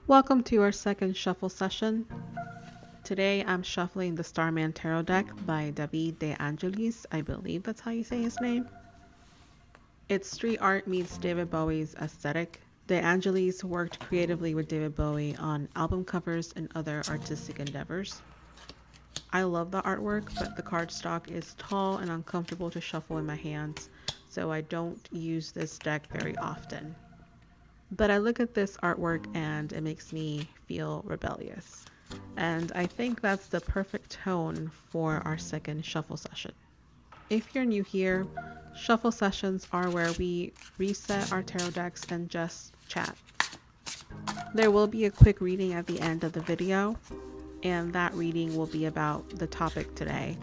Welcome to our second shuffle session. Today I'm shuffling the Starman Tarot deck by David De Angelis. I believe that's how you say his name. It's street art meets David Bowie's aesthetic. De Angelis worked creatively with David Bowie on album covers and other artistic endeavors. I love the artwork, but the cardstock is tall and uncomfortable to shuffle in my hands, so I don't use this deck very often. But I look at this artwork and it makes me feel rebellious. And I think that's the perfect tone for our second shuffle session. If you're new here, shuffle sessions are where we reset our tarot decks and just chat. There will be a quick reading at the end of the video, and that reading will be about the topic today,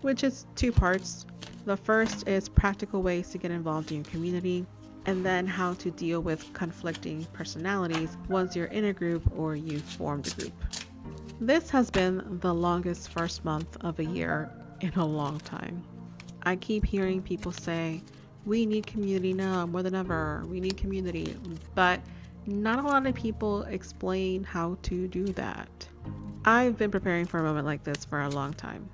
which is two parts. The first is practical ways to get involved in your community, and then how to deal with conflicting personalities once you're in a group or you've formed a group. This has been the longest first month of a year in a long time. I keep hearing people say, we need community now more than ever, we need community, but not a lot of people explain how to do that. I've been preparing for a moment like this for a long time.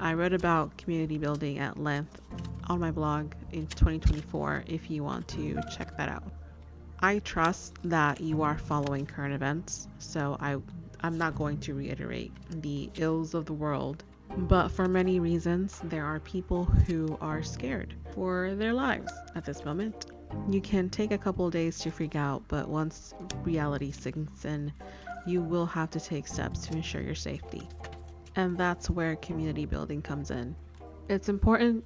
I wrote about community building at length on my blog in 2024 if you want to check that out. I trust that you are following current events, so I'm not going to reiterate the ills of the world, but for many reasons, there are people who are scared for their lives at this moment. You can take a couple of days to freak out, but once reality sinks in, you will have to take steps to ensure your safety. And that's where community building comes in. It's important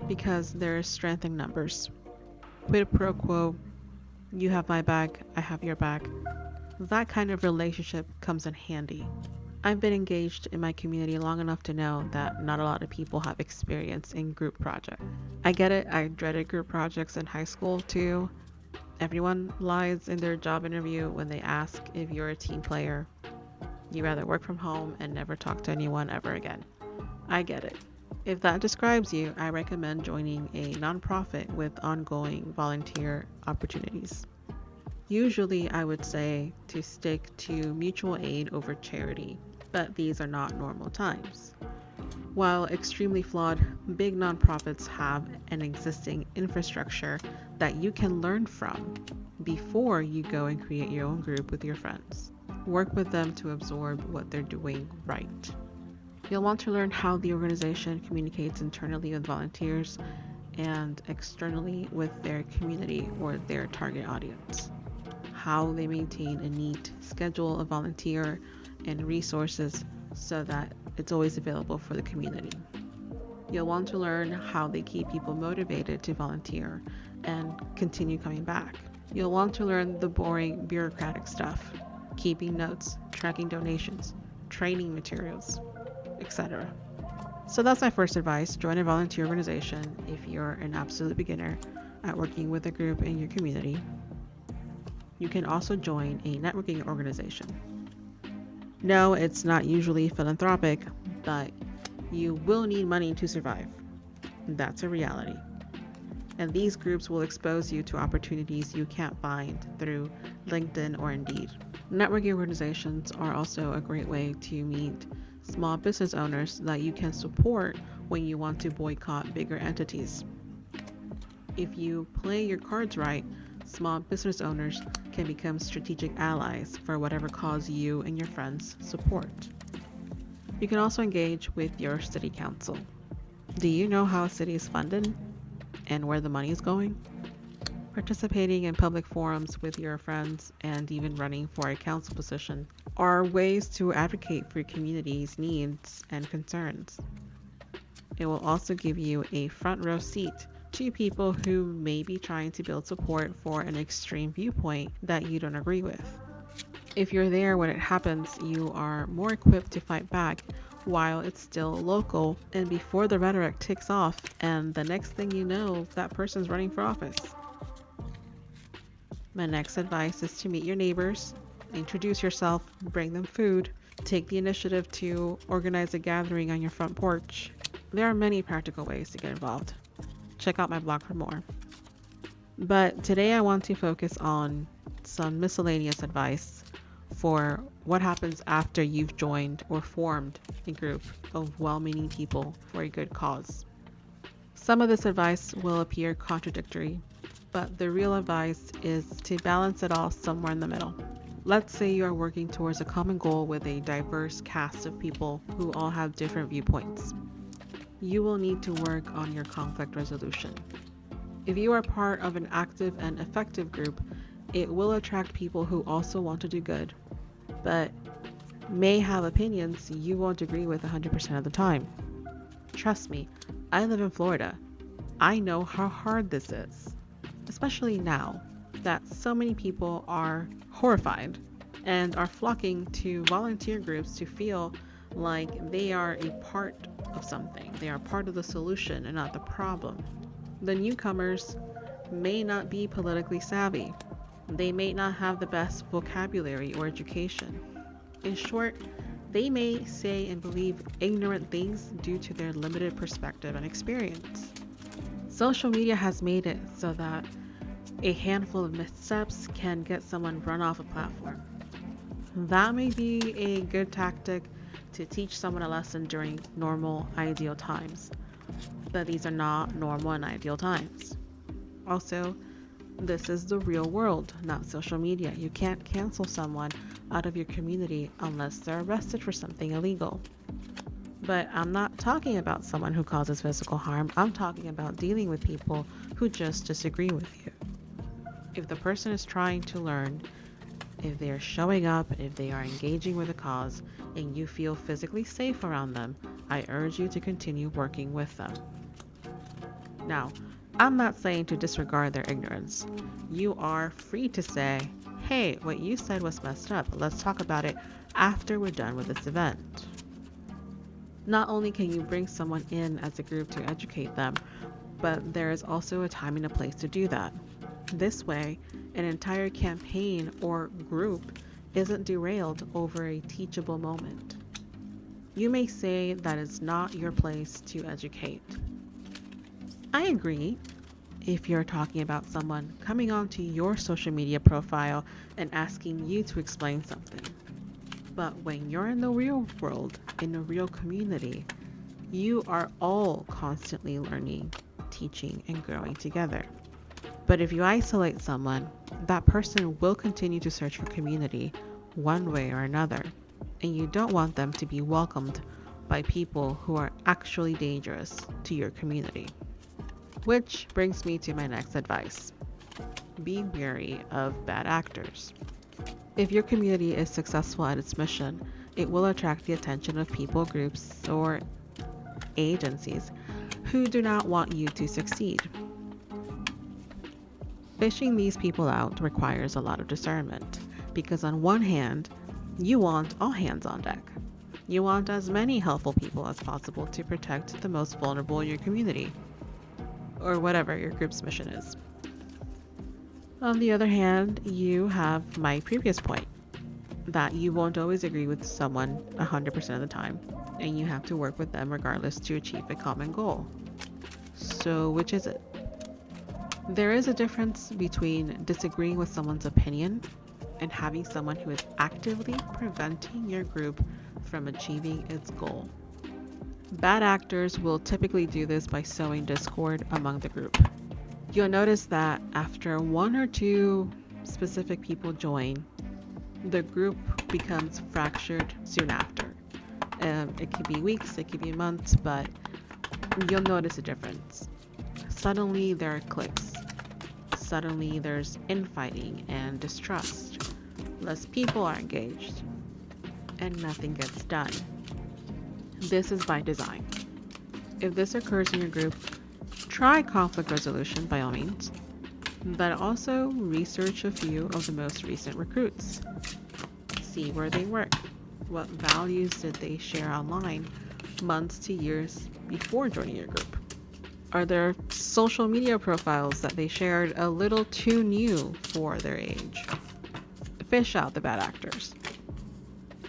because there is strength in numbers. Quid pro quo, you have my back, I have your back. That kind of relationship comes in handy. I've been engaged in my community long enough to know that not a lot of people have experience in group projects. I get it, I dreaded group projects in high school too. Everyone lies in their job interview when they ask if you're a team player. You rather work from home and never talk to anyone ever again. I get it. If that describes you, I recommend joining a nonprofit with ongoing volunteer opportunities. Usually, I would say to stick to mutual aid over charity, but these are not normal times. While extremely flawed, big nonprofits have an existing infrastructure that you can learn from before you go and create your own group with your friends. Work with them to absorb what they're doing right. You'll want to learn how the organization communicates internally with volunteers and externally with their community or their target audience. How they maintain a neat schedule of volunteer and resources so that it's always available for the community. You'll want to learn how they keep people motivated to volunteer and continue coming back. You'll want to learn the boring bureaucratic stuff, keeping notes, tracking donations, training materials, etc. So that's my first advice. Join a volunteer organization if you're an absolute beginner at working with a group in your community. You can also join a networking organization. No, it's not usually philanthropic, but you will need money to survive. That's a reality. And these groups will expose you to opportunities you can't find through LinkedIn or Indeed. Networking organizations are also a great way to meet small business owners that you can support when you want to boycott bigger entities. If you play your cards right, small business owners can become strategic allies for whatever cause you and your friends support. You can also engage with your city council. Do you know how a city is funded and where the money is going? Participating in public forums with your friends and even running for a council position are ways to advocate for your community's needs and concerns. It will also give you a front row seat to people who may be trying to build support for an extreme viewpoint that you don't agree with. If you're there when it happens, you are more equipped to fight back while it's still local and before the rhetoric ticks off and the next thing you know, that person's running for office. My next advice is to meet your neighbors, introduce yourself, bring them food, take the initiative to organize a gathering on your front porch. There are many practical ways to get involved. Check out my blog for more. But today I want to focus on some miscellaneous advice for what happens after you've joined or formed a group of well-meaning people for a good cause. Some of this advice will appear contradictory, but the real advice is to balance it all somewhere in the middle. Let's say you are working towards a common goal with a diverse cast of people who all have different viewpoints. You will need to work on your conflict resolution. If you are part of an active and effective group, it will attract people who also want to do good, but may have opinions you won't agree with 100% of the time. Trust me, I live in Florida. I know how hard this is, especially now that so many people are horrified and are flocking to volunteer groups to feel like they are a part of something. They are part of the solution and not the problem. The newcomers may not be politically savvy. They may not have the best vocabulary or education. In short, they may say and believe ignorant things due to their limited perspective and experience. Social media has made it so that a handful of missteps can get someone run off a platform. That may be a good tactic to teach someone a lesson during normal, ideal times, but these are not normal and ideal times. Also, this is the real world, not social media. You can't cancel someone out of your community unless they're arrested for something illegal. But I'm not talking about someone who causes physical harm. I'm talking about dealing with people who just disagree with you. If the person is trying to learn, if they are showing up, if they are engaging with a cause, and you feel physically safe around them, I urge you to continue working with them. Now, I'm not saying to disregard their ignorance. You are free to say, hey, what you said was messed up. Let's talk about it after we're done with this event. Not only can you bring someone in as a group to educate them, but there is also a time and a place to do that. This way, an entire campaign or group isn't derailed over a teachable moment. You may say that it's not your place to educate. I agree if you're talking about someone coming onto your social media profile and asking you to explain something. But when you're in the real world, in a real community, you are all constantly learning, teaching, and growing together. But if you isolate someone, that person will continue to search for community one way or another, and you don't want them to be welcomed by people who are actually dangerous to your community. Which brings me to my next advice. Be wary of bad actors. If your community is successful at its mission, it will attract the attention of people, groups, or agencies who do not want you to succeed. Fishing these people out requires a lot of discernment, because on one hand, you want all hands on deck. You want as many helpful people as possible to protect the most vulnerable in your community, or whatever your group's mission is. On the other hand, you have my previous point, that you won't always agree with someone 100% of the time, and you have to work with them regardless to achieve a common goal. So which is it? There is a difference between disagreeing with someone's opinion and having someone who is actively preventing your group from achieving its goal. Bad actors will typically do this by sowing discord among the group. You'll notice that after one or two specific people join, the group becomes fractured soon after. It could be weeks, it could be months, but you'll notice a difference. Suddenly there are cliques. Suddenly there's infighting and distrust. Less people are engaged, and nothing gets done. This is by design. If this occurs in your group, try conflict resolution by all means, but also research a few of the most recent recruits. See where they work. What values did they share online months to years before joining your group? Are there social media profiles that they shared a little too new for their age? Fish out the bad actors.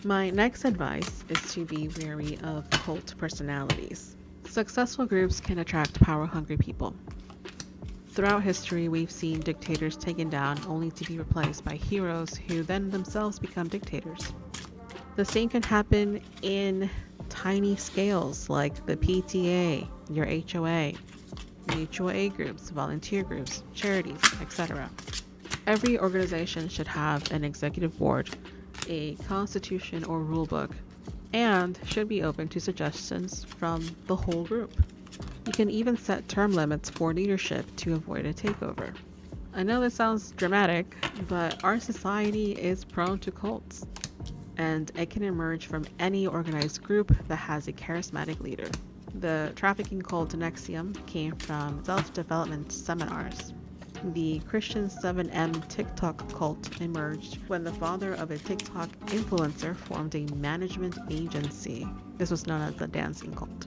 My next advice is to be wary of cult personalities. Successful groups can attract power-hungry people. Throughout history, we've seen dictators taken down only to be replaced by heroes who then themselves become dictators. The same can happen in tiny scales like the PTA, your HOA, mutual aid groups, volunteer groups, charities, etc. Every organization should have an executive board, a constitution or rulebook, and should be open to suggestions from the whole group. You can even set term limits for leadership to avoid a takeover. I know this sounds dramatic, but our society is prone to cults, and it can emerge from any organized group that has a charismatic leader. The trafficking cult NXIVM came from self-development seminars. The Christian 7M TikTok cult emerged when the father of a TikTok influencer formed a management agency. This was known as the dancing cult.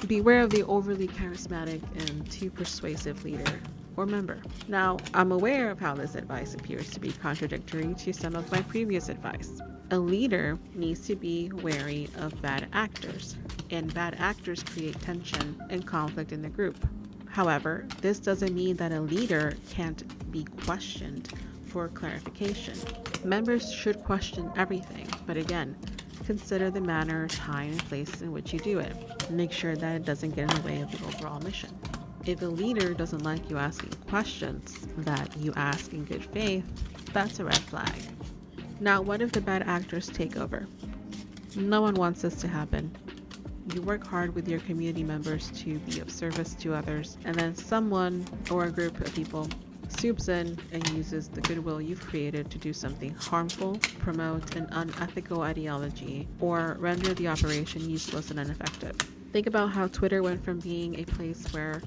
Beware of the overly charismatic and too persuasive leader or member. Now, I'm aware of how this advice appears to be contradictory to some of my previous advice. A leader needs to be wary of bad actors, and bad actors create tension and conflict in the group. However, this doesn't mean that a leader can't be questioned for clarification. Members should question everything, but again, consider the manner, time, and place in which you do it. Make sure that it doesn't get in the way of the overall mission. If a leader doesn't like you asking questions that you ask in good faith, that's a red flag. Now, what if the bad actors take over? No one wants this to happen. You work hard with your community members to be of service to others, and then someone or a group of people swoops in and uses the goodwill you've created to do something harmful, promote an unethical ideology, or render the operation useless and ineffective. Think about how Twitter went from being a place where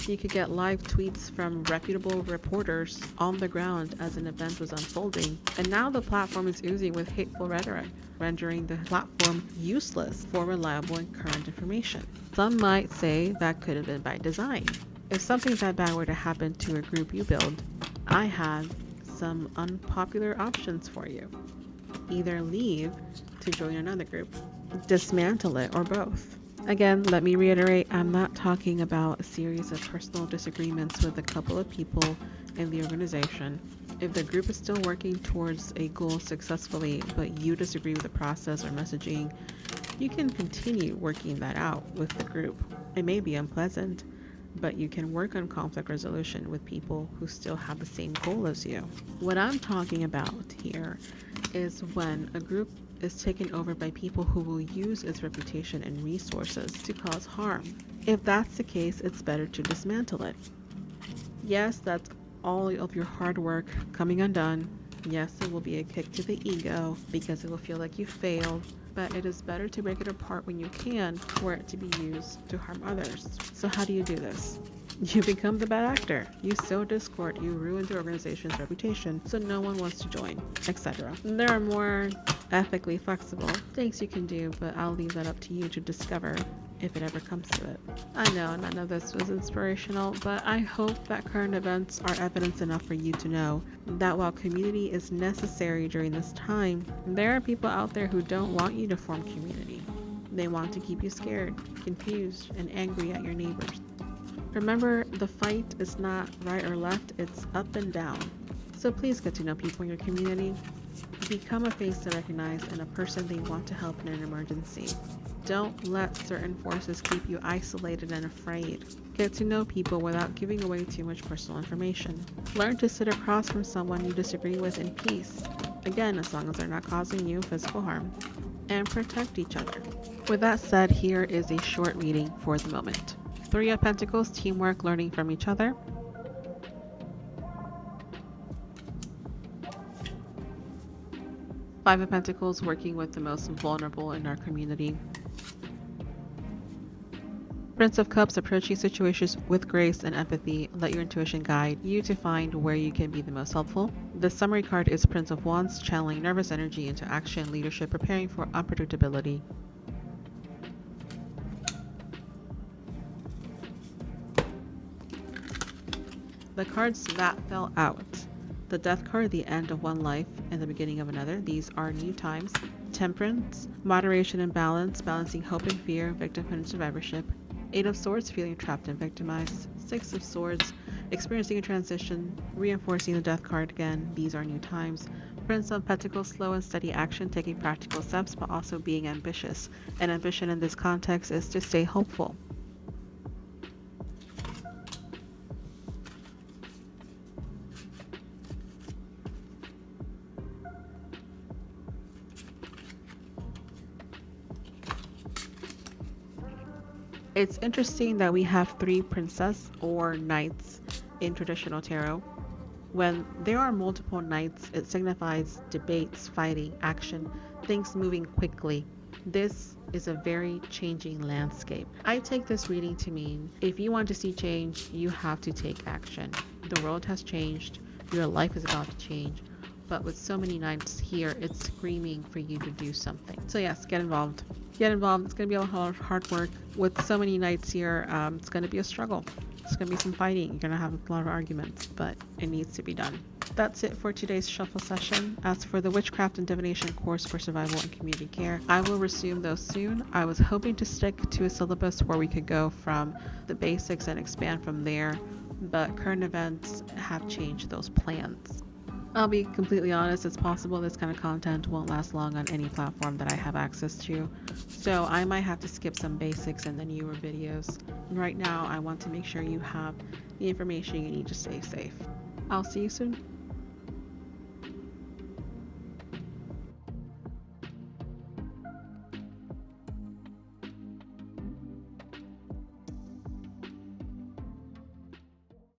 you could get live tweets from reputable reporters on the ground as an event was unfolding, and now the platform is oozing with hateful rhetoric, rendering the platform useless for reliable and current information. Some might say that could have been by design. If something that bad were to happen to a group you build, I have some unpopular options for you. Either leave to join another group, dismantle it, or both. Again, let me reiterate, I'm not talking about a series of personal disagreements with a couple of people in the organization. If the group is still working towards a goal successfully, but you disagree with the process or messaging, you can continue working that out with the group. It may be unpleasant, but you can work on conflict resolution with people who still have the same goal as you. What I'm talking about here is when a group is taken over by people who will use its reputation and resources to cause harm. If that's the case, it's better to dismantle it. Yes, that's all of your hard work coming undone. Yes, it will be a kick to the ego because it will feel like you failed, but it is better to break it apart when you can for it to be used to harm others. So how do you do this? You become the bad actor. You sow discord, you ruin the organization's reputation, so no one wants to join, etc. There are more ethically flexible things you can do, but I'll leave that up to you to discover if it ever comes to it. I know none of this was inspirational, but I hope that current events are evidence enough for you to know that while community is necessary during this time, there are people out there who don't want you to form community. They want to keep you scared, confused, and angry at your neighbors. Remember, the fight is not right or left, it's up and down. So please get to know people in your community. Become a face to recognize and a person they want to help in an emergency. Don't let certain forces keep you isolated and afraid. Get to know people without giving away too much personal information. Learn to sit across from someone you disagree with in peace. Again, as long as they're not causing you physical harm. And protect each other. With that said, here is a short reading for the moment. Three of Pentacles, teamwork, learning from each other. Five of Pentacles, working with the most vulnerable in our community. Prince of Cups, approaching situations with grace and empathy. Let your intuition guide you to find where you can be the most helpful. The summary card is Prince of Wands, channeling nervous energy into action, leadership, preparing for unpredictability. The cards that fell out. The Death card, the end of one life and the beginning of another. These are new times. Temperance, moderation and balance, balancing hope and fear, victimhood and survivorship. Eight of Swords, feeling trapped and victimized. Six of Swords, Experiencing a transition, reinforcing the death card again, these are new times. Prince of Pentacles, slow and steady action, taking practical steps, but also being ambitious. And ambition in this context is to stay hopeful. It's interesting that we have three princess or knights in traditional tarot. When there are multiple knights, it signifies debates, fighting, action, things moving quickly. This is a very changing landscape. I take this reading to mean if you want to see change, you have to take action. The world has changed, your life is about to change, but with so many knights here, it's screaming for you to do something. So yes, get involved. Get involved. It's going to be a lot of hard work. With so many knights here, it's going to be a struggle. It's going to be some fighting. You're going to have a lot of arguments, but it needs to be done. That's it for today's shuffle session. As for the Witchcraft and Divination course for survival and community care, I will resume those soon. I was hoping to stick to a syllabus where we could go from the basics and expand from there, but current events have changed those plans. I'll be completely honest, it's possible this kind of content won't last long on any platform that I have access to, so I might have to skip some basics in the newer videos. Right now, I want to make sure you have the information you need to stay safe. I'll see you soon.